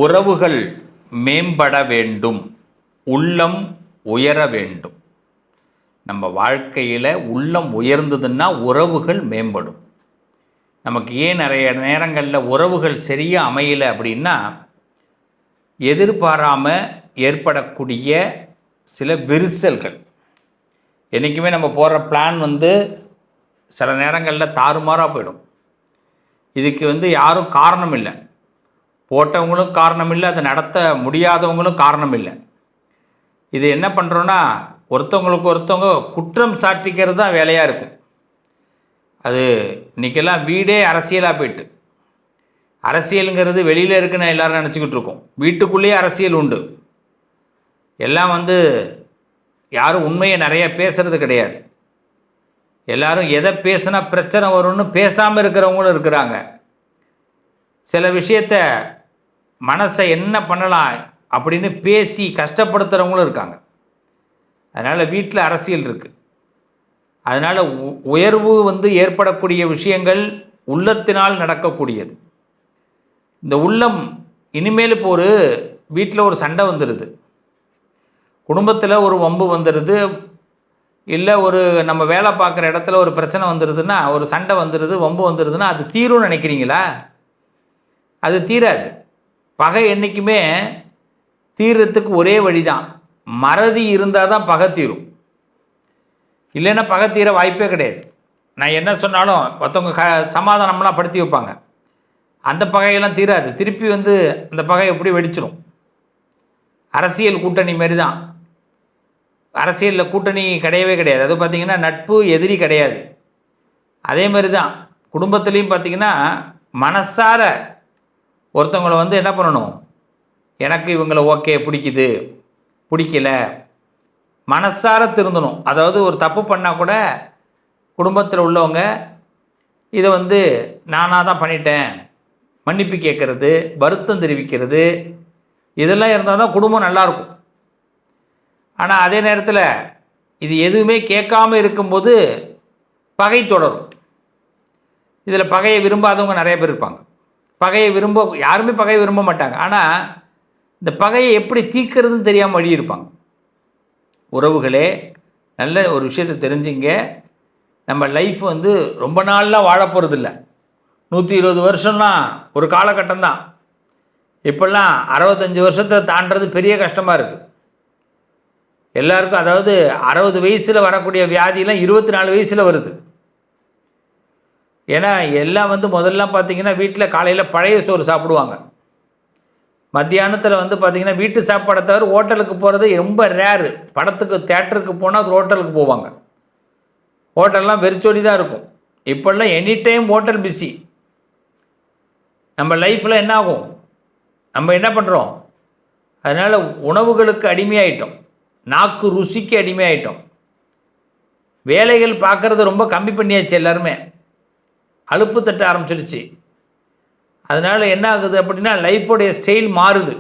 உறவுகள் மேம்பட வேண்டும், உள்ளம் உயர வேண்டும். நம்ம வாழ்க்கையில் உள்ளம் உயர்ந்ததுன்னா உறவுகள் மேம்படும். நமக்கு ஏன் நிறைய நேரங்களில் உறவுகள் சரியாக அமையலை அப்படின்னா, எதிர்பாராமல் ஏற்படக்கூடிய சில விரிசல்கள். என்றைக்குமே நம்ம போடுற பிளான் சில நேரங்களில் தாறுமாறாக போயிடும். இதுக்கு யாரும் காரணம் இல்லை. போட்டவங்களும் காரணம் இல்லை, அதை நடத்த முடியாதவங்களும் காரணம் இல்லை. இது என்ன பண்ணுறோன்னா, ஒருத்தவங்களுக்கு ஒருத்தவங்க குற்றம் சாட்டிக்கிறது தான் வேலையாக இருக்கும். அது இன்றைக்கெல்லாம் வீடே அரசியலாக போயிட்டு, அரசியலுங்கிறது வெளியில் இருக்குன்னு எல்லோரும் நினச்சிக்கிட்டு இருக்கோம். வீட்டுக்குள்ளேயே அரசியல் உண்டு. எல்லாம் யாரும் உண்மையை நிறைய பேசுகிறது கிடையாது. எல்லோரும் எதை பேசுனா பிரச்சனை வரும்னு பேசாமல் இருக்கிறவங்களும் இருக்கிறாங்க. சில விஷயத்தை மனசை என்ன பண்ணலாம் அப்படின்னு பேசி கஷ்டப்படுத்துகிறவங்களும் இருக்காங்க. அதனால் வீட்டில் அரசியல் இருக்குது. அதனால் உயர்வு ஏற்படக்கூடிய விஷயங்கள் உள்ளத்தினால் நடக்கக்கூடியது. இந்த உள்ளம் இனிமேல் இப்போ ஒரு வீட்டில் ஒரு சண்டை வந்துடுது, குடும்பத்தில் ஒரு வம்பு வந்துடுது, இல்லை ஒரு நம்ம வேலை பார்க்குற இடத்துல ஒரு பிரச்சனை வந்துடுதுன்னா, ஒரு சண்டை வந்துடுது, வம்பு வந்துடுதுன்னா அது தீரும்னு நினைக்கிறீங்களா? அது தீராது. பகை என்றைக்குமே தீர்றதுக்கு ஒரே வழி தான், மறதி இருந்தால் தான் பகை தீரும். இல்லைன்னா பகை தீர வாய்ப்பே கிடையாது. நான் என்ன சொன்னாலும் மற்றவங்க சமாதானம்லாம் படுத்தி வைப்பாங்க, அந்த பகையெல்லாம் தீராது. திருப்பி அந்த பகை எப்படி வெடிச்சிடும். அரசியல் கூட்டணி மாரி தான். அரசியலில் கூட்டணி கிடையவே கிடையாது. அது பார்த்திங்கன்னா நட்பு எதிரி கிடையாது. அதே மாதிரி தான் குடும்பத்துலேயும் பார்த்திங்கன்னா மனசார ஒருத்தவங்களை என்ன பண்ணணும், எனக்கு இவங்களை ஓகே பிடிக்குது பிடிக்கல, மனசார திருந்தணும். அதாவது ஒரு தப்பு பண்ணால் கூட குடும்பத்தில் உள்ளவங்க இதை நானாக தான் பண்ணிட்டேன், மன்னிப்பு கேட்குறது, வருத்தம் தெரிவிக்கிறது, இதெல்லாம் இருந்தால் தான் குடும்பம் நல்லாயிருக்கும். ஆனால் அதே நேரத்தில் இது எதுவுமே கேட்காமல் இருக்கும்போது பகை தொடரும். இதில் பகையை விரும்பாதவங்க நிறைய பேர் இருப்பாங்க. யாருமே பகையை விரும்ப மாட்டாங்க. ஆனால் இந்த பகையை எப்படி தீர்க்கிறதுன்னு தெரியாமல் வழி இருப்பாங்க. உறவுகளே, நல்ல ஒரு விஷயத்தை தெரிஞ்சுங்க. நம்ம லைஃப் ரொம்ப நாள்லாம் வாழ போகிறது இல்லை. 120 வருஷம்லாம் ஒரு காலகட்டம் தான். இப்போல்லாம் 65 வருஷத்தை தாண்டது பெரிய கஷ்டமாக இருக்குது எல்லாருக்கும். அதாவது 60 வயசில் வரக்கூடிய வியாதியெல்லாம் 24 வயசில் வருது. ஏன்னா எல்லாம் முதல்லாம் பார்த்திங்கன்னா வீட்டில் காலையில் பழைய சோறு சாப்பிடுவாங்க. மத்தியானத்தில் பார்த்திங்கன்னா வீட்டு சாப்பாடை தவிர ஹோட்டலுக்கு போகிறது ரொம்ப ரேரு. படத்துக்கு தேட்டருக்கு போனால் ஹோட்டலுக்கு போவாங்க. ஹோட்டல்லாம் வெறிச்சோடி தான் இருக்கும். இப்போல்லாம் எனி டைம் ஹோட்டல் பிஸி. நம்ம லைஃப்பில் என்ன ஆகும், நம்ம என்ன பண்ணுறோம், அதனால் உணவுகளுக்கு அடிமையாயிட்டோம், நாக்கு ருசிக்கு அடிமையாயிட்டோம். வேலைகள் பார்க்குறது ரொம்ப கம்மி பண்ணியாச்சு. எல்லாருமே அலுப்பு தட்ட ஆரம்பிச்சிடுச்சு. அதனால் என்ன ஆகுது அப்படின்னா, லைஃபோடைய ஸ்டைல் மாறுது.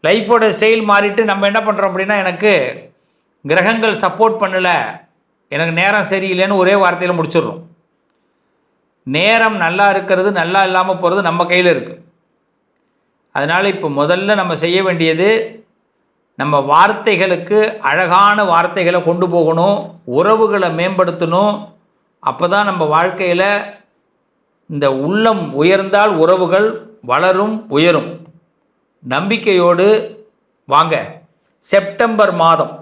லைஃபோட ஸ்டைல் மாறிட்டு நம்ம என்ன பண்ணுறோம் அப்படின்னா, எனக்கு கிரகங்கள் சப்போர்ட் பண்ணலை, எனக்கு நேரம் சரியில்லைன்னு ஒரே வார்த்தையில் முடிச்சிடுறோம். நேரம் நல்லா இருக்கிறது நல்லா இல்லாமல் போகிறது நம்ம கையில் இருக்குது. அதனால் இப்போ முதல்ல நம்ம செய்ய வேண்டியது, நம்ம வார்த்தைகளுக்கு அழகான வார்த்தைகளை கொண்டு போகணும், உறவுகளை மேம்படுத்தணும். அப்போ தான் நம்ம வாழ்க்கையில் இந்த உள்ளம் உயர்ந்தால் உறவுகள் வளரும், உயரும். நம்பிக்கையோடு வாங்க. செப்டம்பர் மாதம்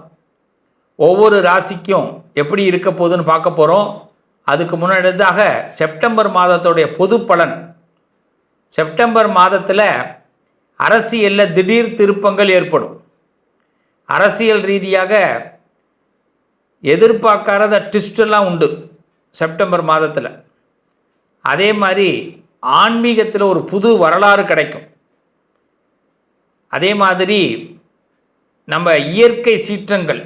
ஒவ்வொரு ராசிக்கும் எப்படி இருக்க போகுதுன்னு பார்க்க போகிறோம். அதுக்கு முன்னாடியாக செப்டம்பர் மாதத்துடைய பொது பலன். செப்டம்பர் மாதத்தில் அரசியலில் திடீர் திருப்பங்கள் ஏற்படும். அரசியல் ரீதியாக எதிர்பார்க்காத ட்விஸ்டெல்லாம் உண்டு செப்டம்பர் மாதத்தில். அதே மாதிரி ஆன்மீகத்தில் ஒரு புது வரலாறு கிடைக்கும். அதே மாதிரி நம்ம இயற்கை சீற்றங்கள்,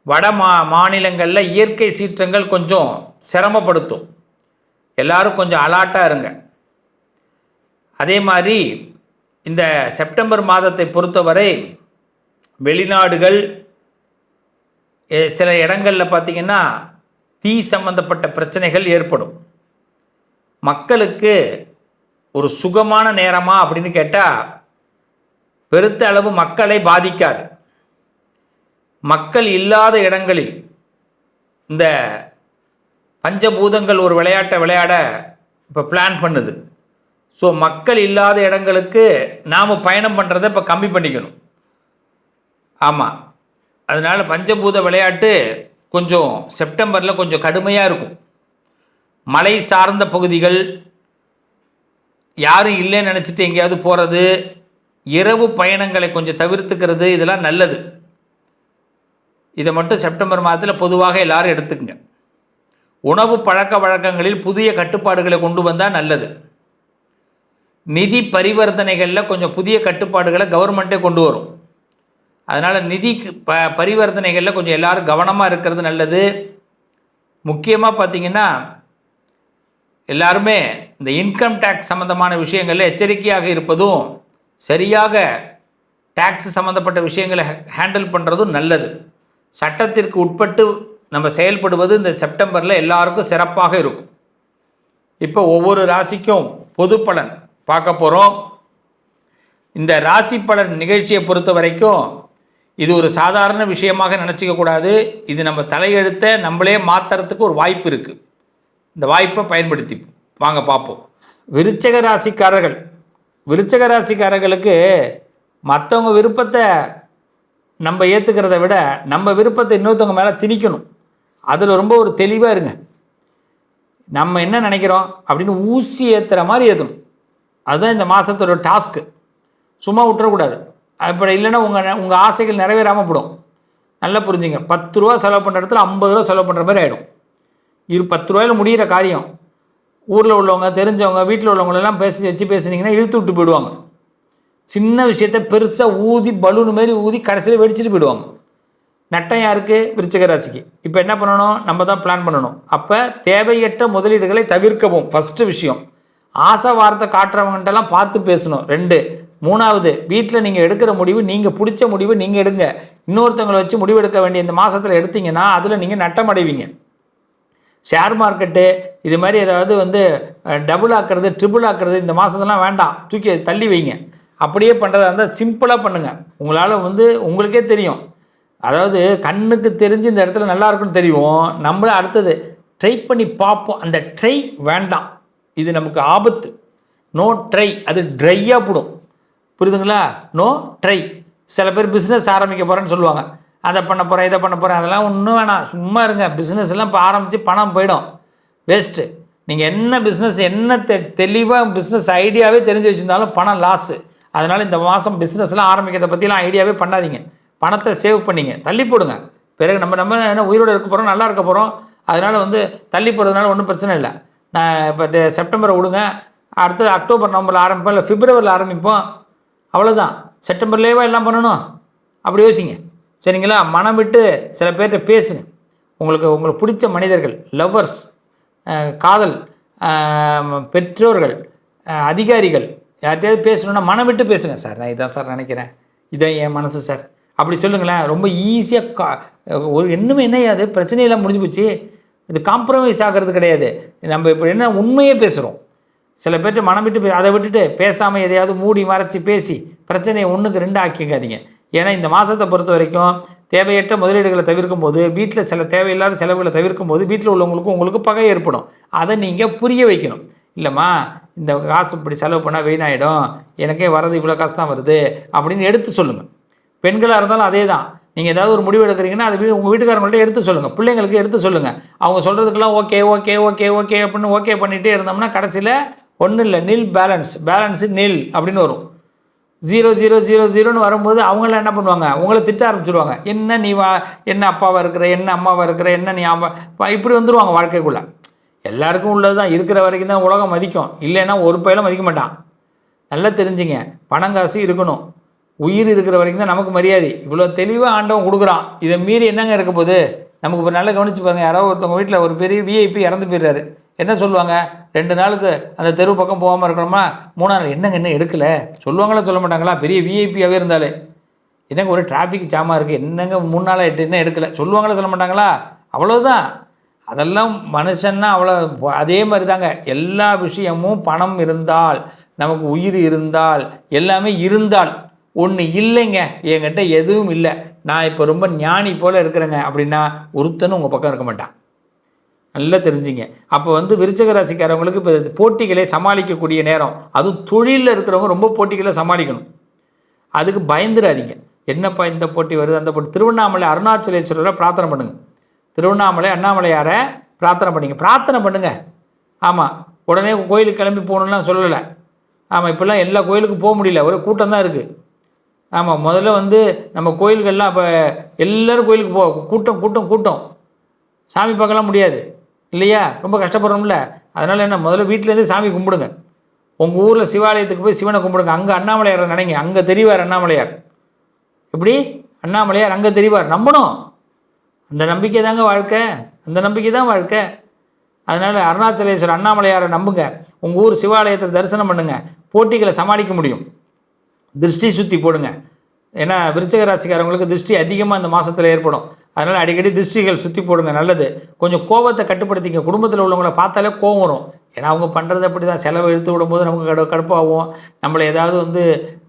வட மாநிலங்களில் இயற்கை சீற்றங்கள் கொஞ்சம் சிரமப்படுத்தும். எல்லாரும் கொஞ்சம் அலர்ட்டாக இருங்க. அதே மாதிரி இந்த செப்டம்பர் மாதத்தை பொறுத்தவரை வெளிநாடுகள், சில இடங்களில் பார்த்திங்கன்னா தீ சம்பந்தப்பட்ட பிரச்சனைகள் ஏற்படும். மக்களுக்கு ஒரு சுகமான நேரமா அப்படின்னு கேட்டால் பெருத்த அளவு மக்களை பாதிக்காது. மக்கள் இல்லாத இடங்களில் இந்த பஞ்சபூதங்கள் ஒரு விளையாட்டை விளையாட இப்போ பிளான் பண்ணுது. ஸோ மக்கள் இல்லாத இடங்களுக்கு நாம் பயணம் பண்ணுறதை இப்போ கம்மி பண்ணிக்கணும். ஆமாம், அதனால் பஞ்சபூத விளையாட்டு கொஞ்சம் செப்டம்பரில் கொஞ்சம் கடுமையாக இருக்கும். மலை சார்ந்த பகுதிகள், யாரும் இல்லைன்னு நினச்சிட்டு எங்கேயாவது போகிறது, இரவு பயணங்களை கொஞ்சம் தவிர்த்துக்கிறது, இதெல்லாம் நல்லது. இதை மட்டும் செப்டம்பர் மாதத்தில் பொதுவாக எல்லாரும் எடுத்துக்கங்க. உணவு பழக்க வழக்கங்களில் புதிய கட்டுப்பாடுகளை கொண்டு வந்தால் நல்லது. நிதி பரிவர்த்தனைகளில் கொஞ்சம் புதிய கட்டுப்பாடுகளை கவர்மெண்ட்டே கொண்டு வரும். அதனால் நிதி பரிவர்த்தனைகளில் கொஞ்சம் எல்லோரும் கவனமாக இருக்கிறது நல்லது. முக்கியமாக பார்த்திங்கன்னா எல்லாருமே இந்த இன்கம் டேக்ஸ் சம்மந்தமான விஷயங்களில் எச்சரிக்கையாக இருப்பதும், சரியாக டேக்ஸ் சம்மந்தப்பட்ட விஷயங்களை ஹேண்டில் பண்ணுறதும் நல்லது. சட்டத்திற்கு உட்பட்டு நம்ம செயல்படுவது இந்த செப்டம்பரில் எல்லாருக்கும் சிறப்பாக இருக்கும். இப்போ ஒவ்வொரு ராசிக்கும் பொது பலன் பார்க்க போகிறோம். இந்த ராசி பலன் நிகழ்ச்சியை பொறுத்த வரைக்கும் இது ஒரு சாதாரண விஷயமாக நினச்சிக்கக்கூடாது. இது நம்ம தலையெழுத்தை நம்மளே மாற்றுறதுக்கு ஒரு வாய்ப்பு இருக்குது. இந்த வாய்ப்பை பயன்படுத்தி வாங்க பார்ப்போம். விருச்சக ராசிக்காரர்களுக்கு மற்றவங்க விருப்பத்தை நம்ம ஏற்றுக்கிறத விட நம்ம விருப்பத்தை இன்னொருத்தவங்க மேலே திணிக்கணும். அதில் ரொம்ப ஒரு தெளிவாக இருங்க. நம்ம என்ன நினைக்கிறோம் அப்படின்னு ஊசி ஏற்றுற மாதிரி ஏற்றணும். அதுதான் இந்த மாதத்தோட டாஸ்க்கு. சும்மா விட்டுறக்கூடாது. அப்படி இல்லைன்னா உங்கள் ஆசைகள் நிறைவேறாமல் போடும். நல்லா புரிஞ்சுங்க. 10 ரூபா செலவு பண்ணுற இடத்துல 50 ரூபா செலவு பண்ணுற மாதிரி ஆகிடும். 10 ரூபாயில் முடிகிற காரியம் ஊரில் உள்ளவங்க, தெரிஞ்சவங்க, வீட்டில் உள்ளவங்களெல்லாம் வச்சு பேசுனீங்கன்னா இழுத்து விட்டு போயிடுவாங்க. சின்ன விஷயத்தை பெருசாக ஊதி பலூன் மாரி ஊதி கடைசியில் வெடிச்சிட்டு போயிடுவாங்க. நட்டம் யாருக்கு? விருச்சிக ராசிக்கு. இப்போ என்ன பண்ணணும்? நம்ம தான் பிளான் பண்ணணும். அப்போ தேவையற்ற முதலீடுகளை தவிர்க்கவும் ஃபஸ்ட்டு விஷயம். ஆசை வார்த்தை காட்டுறவங்கள்ட்டெல்லாம் பார்த்து பேசணும். 2. 3வது, வீட்டில் நீங்கள் எடுக்கிற முடிவு, நீங்கள் பிடிச்ச முடிவு நீங்கள் எடுங்க. இன்னொருத்தவங்களை வச்சு முடிவு எடுக்க வேண்டிய இந்த மாதத்தில் எடுத்தீங்கன்னா அதில் நீங்கள் நட்டம் அடைவீங்க. ஷேர் மார்க்கெட்டு இது மாதிரி ஏதாவது டபுள் ஆக்கிறது, ட்ரிபிள் ஆக்கிறது இந்த மாதத்துலாம் வேண்டாம், தூக்கி தள்ளி வைங்க. அப்படியே பண்ணுறதா இருந்தால் சிம்பிளாக பண்ணுங்கள். உங்களால் உங்களுக்கே தெரியும். அதாவது கண்ணுக்கு தெரிஞ்சு இந்த இடத்துல நல்லா இருக்குன்னு தெரியும். நம்மளே அடுத்தது ட்ரை பண்ணி பார்ப்போம். அந்த ட்ரை வேண்டாம், இது நமக்கு ஆபத்து. நோ ட்ரை, அது ட்ரையாக போடும். புரியுதுங்களா? No dry. சில பேர் பிஸ்னஸ் ஆரம்பிக்க போகிறேன்னு சொல்லுவாங்க. அதை பண்ண போகிறேன், இதை பண்ண போகிறேன், அதெல்லாம் ஒன்றும் வேணாம். சும்மா இருங்க. பிஸ்னஸ்லாம் இப்போ ஆரம்பித்து பணம் போயிடும், வேஸ்ட்டு. நீங்கள் என்ன பிஸ்னஸ், என்ன தெளிவாக பிஸ்னஸ் ஐடியாவே தெரிஞ்சு வச்சுருந்தாலும் பணம் லாஸு. அதனால் இந்த மாதம் பிஸ்னஸ்லாம் ஆரம்பிக்கிறத பற்றிலாம் ஐடியாவே பண்ணாதீங்க. பணத்தை சேவ் பண்ணிங்க, தள்ளி போடுங்க. பிறகு நம்ம என்ன உயிரோடு இருக்க போகிறோம், நல்லா இருக்க போகிறோம். அதனால் தள்ளி போடுறதுனால ஒன்றும் பிரச்சனை இல்லை. நான் இப்போ செப்டம்பரை விடுங்க, அடுத்தது அக்டோபர் நவம்பரில் ஆரம்பிப்போம், இல்லை பிப்ரவரியில் ஆரம்பிப்போம். அவ்வளோதான். செப்டம்பர்லேயே எல்லாம் பண்ணணும், அப்படி யோசிங்க. சரிங்களா? மனம் விட்டு சில பேர்கிட்ட பேசுங்க. உங்களுக்கு பிடிச்ச மனிதர்கள், லவ்வர்ஸ், காதல், பெற்றோர்கள், அதிகாரிகள், யார்கிட்டயாவது பேசணுன்னா மனம் விட்டு பேசுங்க. சார் நான் இதான் சார் நினைக்கிறேன், இதான் என் மனசு சார், அப்படி சொல்லுங்களேன். ரொம்ப ஈஸியாக ஒரு என்னமே என்னையாது பிரச்சனையெல்லாம் முடிஞ்சு போச்சு. இது காம்ப்ரமைஸ் ஆகிறது கிடையாது. நம்ம இப்போ என்ன உண்மையே பேசுகிறோம். சில பேர்ட்டு மனம் விட்டு அதை விட்டுட்டு பேசாமல் எதையாவது மூடி மறைச்சி பேசி பிரச்சனையை 1க்கு 2 ஆக்கிக்காதீங்க. ஏன்னா இந்த மாதத்தை பொறுத்த வரைக்கும் தேவையற்ற முதலீடுகளை தவிர்க்கும் போது, வீட்டில் சில தேவையில்லாத செலவுகளை தவிர்க்கும் போது வீட்டில் உள்ளவங்களுக்கும் உங்களுக்கு பகை ஏற்படும். அதை நீங்கள் புரிய வைக்கணும். இல்லைம்மா, இந்த காசு இப்படி செலவு பண்ணால் வீணாயிடும், எனக்கே வரது இவ்வளோ காசு தான் வருது அப்படின்னு எடுத்து சொல்லுங்கள். பெண்களாக இருந்தாலும் அதே தான். நீங்கள் ஏதாவது ஒரு முடிவு எடுக்கிறீங்கன்னா அது உங்கள் வீட்டுக்காரங்கள்ட்ட எடுத்து சொல்லுங்கள், பிள்ளைங்களுக்கு எடுத்து சொல்லுங்கள். அவங்க சொல்கிறதுக்கெல்லாம் ஓகே ஓகே ஓகே ஓகே அப்படின்னு ஓகே பண்ணிகிட்டே இருந்தோம்னா கடைசியில் ஒன்றும் இல்லை, நில் பேலன்ஸு நில் அப்படின்னு வரும். 0 0 0 0ன்னு வரும்போது அவங்களாம் என்ன பண்ணுவாங்க? உங்களை திட்ட ஆரம்பிச்சிடுவாங்க. என்ன நீ என்ன அப்பாவாக இருக்கிற, என்ன அம்மாவாக இருக்கிற, என்ன நீ இப்படி வந்துடுவாங்க வாழ்க்கைக்குள்ளே. எல்லாருக்கும் உள்ளது தான். இருக்கிற வரைக்கும் தான் உலகம் மதிக்கும், இல்லைன்னா ஒரு பயிலும் மதிக்க மாட்டான். நல்லா தெரிஞ்சுங்க. பணங்காசு இருக்கணும், உயிர் இருக்கிற வரைக்கும் தான் நமக்கு மரியாதை. இவ்வளோ தெளிவாக ஆண்டவன் கொடுக்குறான். இதை மீறி என்னங்க இருக்க போகுது? நமக்கு இப்போ நல்லா கவனிச்சு பாருங்கள். யாராவது ஒருத்தவங்க வீட்டில் ஒரு பெரிய விஐபி இறந்து போயிடுறாரு, என்ன சொல்லுவாங்க? 2 நாளுக்கு அந்த தெரு பக்கம் போகாமல் இருக்கணுமா? 3ஆம் நாள் என்னங்க என்ன எடுக்கலை சொல்லுவாங்களா, சொல்ல மாட்டாங்களா? பெரிய விஐபியாகவே இருந்தாலே என்னங்க ஒரு டிராஃபிக் ஜாமாக இருக்குது, என்னங்க 3 நாள் ஆகிட்டு என்ன எடுக்கலை சொல்லுவாங்களா, சொல்ல மாட்டாங்களா? அவ்வளோதான். அதெல்லாம் மனுஷன்னா அவ்வளோ. அதே மாதிரி தாங்க எல்லா விஷயமும். பணம் இருந்தால், நமக்கு உயிர் இருந்தால் எல்லாமே இருந்தால். ஒன்று இல்லைங்க, என்கிட்ட எதுவும் இல்லை, நான் இப்போ ரொம்ப ஞானி போல் இருக்கிறேங்க அப்படின்னா ஒருத்தனும் உங்கள் பக்கம் இருக்க மாட்டான். நல்லா தெரிஞ்சுங்க. அப்போ வந்து விருச்சிக ராசிக்காரவங்களுக்கு இப்போ போட்டிகளை சமாளிக்கக்கூடிய நேரம். அதுவும் தொழிலில் இருக்கிறவங்க ரொம்ப போட்டிகளை சமாளிக்கணும். அதுக்கு பயந்துடாதீங்க. என்னப்பா இந்த போட்டி வருது அந்த போட்டி. திருவண்ணாமலை அருணாச்சலேஸ்வரரை பிரார்த்தனை பண்ணுங்கள். திருவண்ணாமலை அண்ணாமலையாரை பிரார்த்தனை பண்ணிங்க, பிரார்த்தனை பண்ணுங்கள். ஆமாம், உடனே கோயிலுக்கு கிளம்பி போகணுன்னா சொல்லலை. ஆமாம், இப்போல்லாம் எல்லா கோயிலுக்கும் போக முடியல, ஒரு கூட்டம் தான் இருக்குது. ஆமாம், முதல்ல வந்து நம்ம கோயில்கள்லாம் இப்போ எல்லோரும் கோயிலுக்கு கூட்டம் கூட்டம் கூட்டம், சாமி பார்க்கலாம் முடியாது இல்லையா, ரொம்ப கஷ்டப்படுறோம்ல. அதனால் என்ன, முதல்ல வீட்டிலேருந்தே சாமி கும்பிடுங்க. உங்கள் ஊரில் சிவாலயத்துக்கு போய் சிவனை கும்பிடுங்க. அங்கே அண்ணாமலையாரை நினைங்க, அங்கே தெரிவார் அண்ணாமலையார். எப்படி அண்ணாமலையார் அங்கே தெரிவார், நம்பணும். அந்த நம்பிக்கை தாங்க வாழ்க்கை, அந்த நம்பிக்கை தான் வாழ்க்கை. அதனால் அருணாச்சலேஸ்வரர் அண்ணாமலையாரை நம்புங்க. உங்கள் ஊர் சிவாலயத்தை தரிசனம் பண்ணுங்கள், போட்டிகளை சமாளிக்க முடியும். திருஷ்டி சுற்றி போடுங்க. ஏன்னா விருச்சிக ராசிக்காரவங்களுக்கு திருஷ்டி அதிகமாக இந்த மாதத்தில் ஏற்படும். அதனால் அடிக்கடி திருஷ்டிகள் சுற்றி போடுங்க, நல்லது. கொஞ்சம் கோபத்தை கட்டுப்படுத்திங்க. குடும்பத்தில் உள்ளவங்களை பார்த்தாலே கோபம் வரும். ஏன்னா அவங்க பண்ணுறது அப்படி தான். செலவை இழுத்து விடும்போது நமக்கு கடுப்பாகும். நம்மளை ஏதாவது வந்து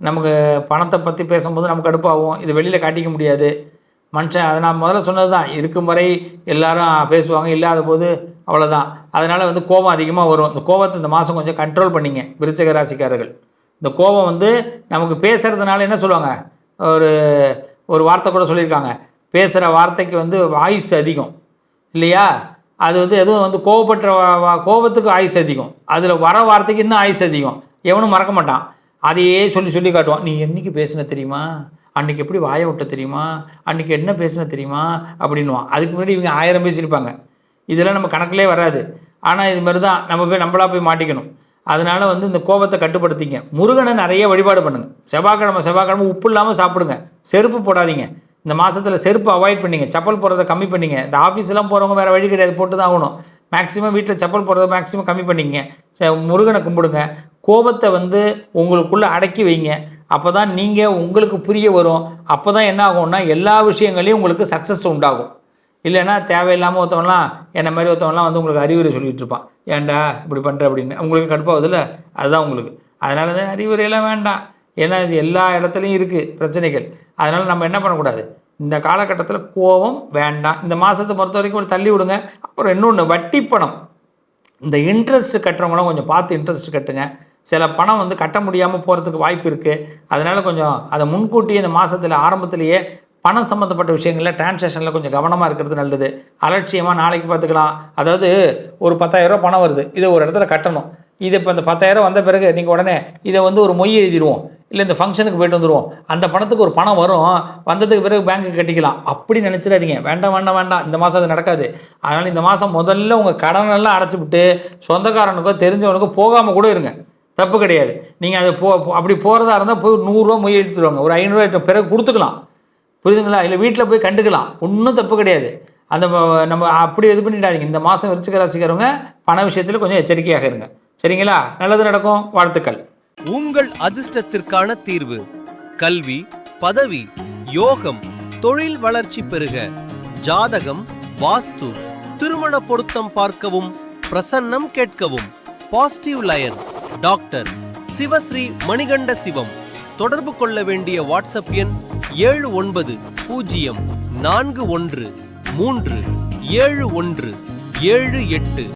நமக்கு பணத்தை பற்றி பேசும்போது நமக்கு கடுப்பாகும். இது வெளியில் காட்டிக்க முடியாது மனுஷன். அதை நான் முதல்ல சொன்னது தான், இருக்கும் வரை எல்லாரும் பேசுவாங்க, இல்லாத போது அவ்வளோதான். அதனால் வந்து கோபம் அதிகமாக வரும். இந்த கோபத்தை இந்த மாதம் கொஞ்சம் கண்ட்ரோல் பண்ணிங்க விருச்சிக ராசிக்காரர்கள். இந்த கோபம் வந்து நமக்கு பேசுகிறதுனால என்ன சொல்லுவாங்க, ஒரு வார்த்தை கூட சொல்லியிருக்காங்க, பேசுகிற வார்த்தைக்கு வந்து ஆயுசு அதிகம் இல்லையா. அது வந்து எதுவும் வந்து கோபத்துக்கு ஆயுசு அதிகம், அதில் வர வார்த்தைக்கு இன்னும் ஆயுசு அதிகம். எவனும் மறக்க மாட்டான், அதையே சொல்லி காட்டுவான். நீ என்றைக்கு பேசுன தெரியுமா, அன்றைக்கி எப்படி வாயை விட்ட தெரியுமா, அன்றைக்கி என்ன பேசுன தெரியுமா அப்படின்வான். அதுக்கு முன்னாடி இவங்க 1000 பேசியிருப்பாங்க. இதெல்லாம் நம்ம கணக்கிலே வராது. ஆனால் இது மாதிரி தான் நம்ம நம்மளாக போய் மாட்டிக்கணும். அதனால் வந்து இந்த கோபத்தை கட்டுப்படுத்திங்க. முருகனை நிறைய வழிபாடு பண்ணுங்கள். செவ்வாய்க்கிழமை உப்பு இல்லாமல் சாப்பிடுங்க. செருப்பு போடாதீங்க. இந்த மாதத்தில் செருப்பு அவாய்ட் பண்ணிங்க. செப்பல் போடுறதை கம்மி பண்ணிங்க. இந்த ஆஃபீஸ்லாம் போகிறவங்க வேறு வழி கிடையாது, போட்டு தான் ஆகணும். மேக்ஸிமம் வீட்டில் செப்பல் போடுறத மேக்ஸிமம் கம்மி பண்ணிங்க. முருகனை கும்பிடுங்க. கோபத்தை வந்து உங்களுக்குள்ளே அடக்கி வைங்க. அப்போ தான் நீங்கள் உங்களுக்கு புரிய வரும். அப்போ தான் என்ன ஆகும்னா எல்லா விஷயங்களையும் உங்களுக்கு சக்ஸஸ் உண்டாகும். இல்லைன்னா தேவையில்லாமல் ஒருத்தவங்களாம் என்ன மாதிரி ஒருத்தவங்களாம் வந்து உங்களுக்கு அறிவுரை சொல்லிகிட்டு இருப்பான், ஏன்டா இப்படி பண்ணுற அப்படின்னு. உங்களுக்கு கடுப்பாகுதுல்ல, அதுதான் உங்களுக்கு. அதனால தான் அறிவுரையெல்லாம் வேண்டாம். ஏன்னா இது எல்லா இடத்துலையும் இருக்குது பிரச்சனைகள். அதனால் நம்ம என்ன பண்ணக்கூடாது, இந்த காலகட்டத்தில் கோபம் வேண்டாம். இந்த மாதத்தை பொறுத்த வரைக்கும் ஒரு தள்ளி விடுங்க. அப்புறம் இன்னொன்று, வட்டி பணம், இந்த இன்ட்ரெஸ்ட் கட்டுறவங்களாம் கொஞ்சம் பார்த்து இன்ட்ரெஸ்ட் கட்டுங்க. சில பணம் வந்து கட்ட முடியாமல் போகிறதுக்கு வாய்ப்பு இருக்குது. அதனால் கொஞ்சம் அதை முன்கூட்டியே இந்த மாதத்தில் ஆரம்பத்திலேயே பணம் சம்மந்தப்பட்ட விஷயங்களில் டிரான்சாக்ஷனில் கொஞ்சம் கவனமாக இருக்கிறது நல்லது. அலட்சியமாக நாளைக்கு பார்த்துக்கலாம். அதாவது ஒரு 10,000 பணம் வருது, இதை ஒரு இடத்துல கட்டணும். இது இப்போ இந்த 10,000 வந்த பிறகு நீங்கள் உடனே இதை வந்து ஒரு மொய் எழுதிடுவோம், இல்லை இந்த ஃபங்க்ஷனுக்கு போய்ட்டு வந்துடுவோம், அந்த பணத்துக்கு ஒரு பணம் வரும், வந்ததுக்கு பிறகு பேங்க்கு கட்டிக்கலாம் அப்படி நினச்சிடாதீங்க. வேண்டாம். இந்த மாதம் அது நடக்காது. அதனால் இந்த மாதம் முதல்ல உங்கள் கடனெல்லாம் அடைச்சி விட்டு சொந்தக்காரனுக்கோ தெரிஞ்சவனுக்கோ போகாமல் கூட இருங்க, தப்பு கிடையாது. நீங்கள் அது அப்படி போகிறதா இருந்தால் போய் 100 ரூபா மொய் எடுத்துருவாங்க, ஒரு 500 பிறகு கொடுத்துக்கலாம், புரியுதுங்களா. இல்லை வீட்டில் போய் கண்டுக்கலாம், ஒன்றும் தப்பு கிடையாது. அந்த நம்ம அப்படி இது பண்ணிடாதீங்க. இந்த மாதம் விருச்சிக ராசிக்காரவங்க பண விஷயத்தில் கொஞ்சம் எச்சரிக்கையாக இருங்க, சரிங்களா. நல்லது நடக்கும், வாழ்த்துக்கள். உங்கள் அதிர்ஷ்டத்திற்கான தீர்வு: கல்வி, பதவி, யோகம், தொழில் வளர்ச்சி பெருக, ஜாதகம், வாஸ்து, திருமண பொருத்தம் பார்க்கவும், பிரசன்னம் கேட்கவும். Positive lion doctor Sivasri Manikanda Sivam. தொடர்பு கொள்ள வேண்டிய வாட்ஸ்அப் எண் 7904137178.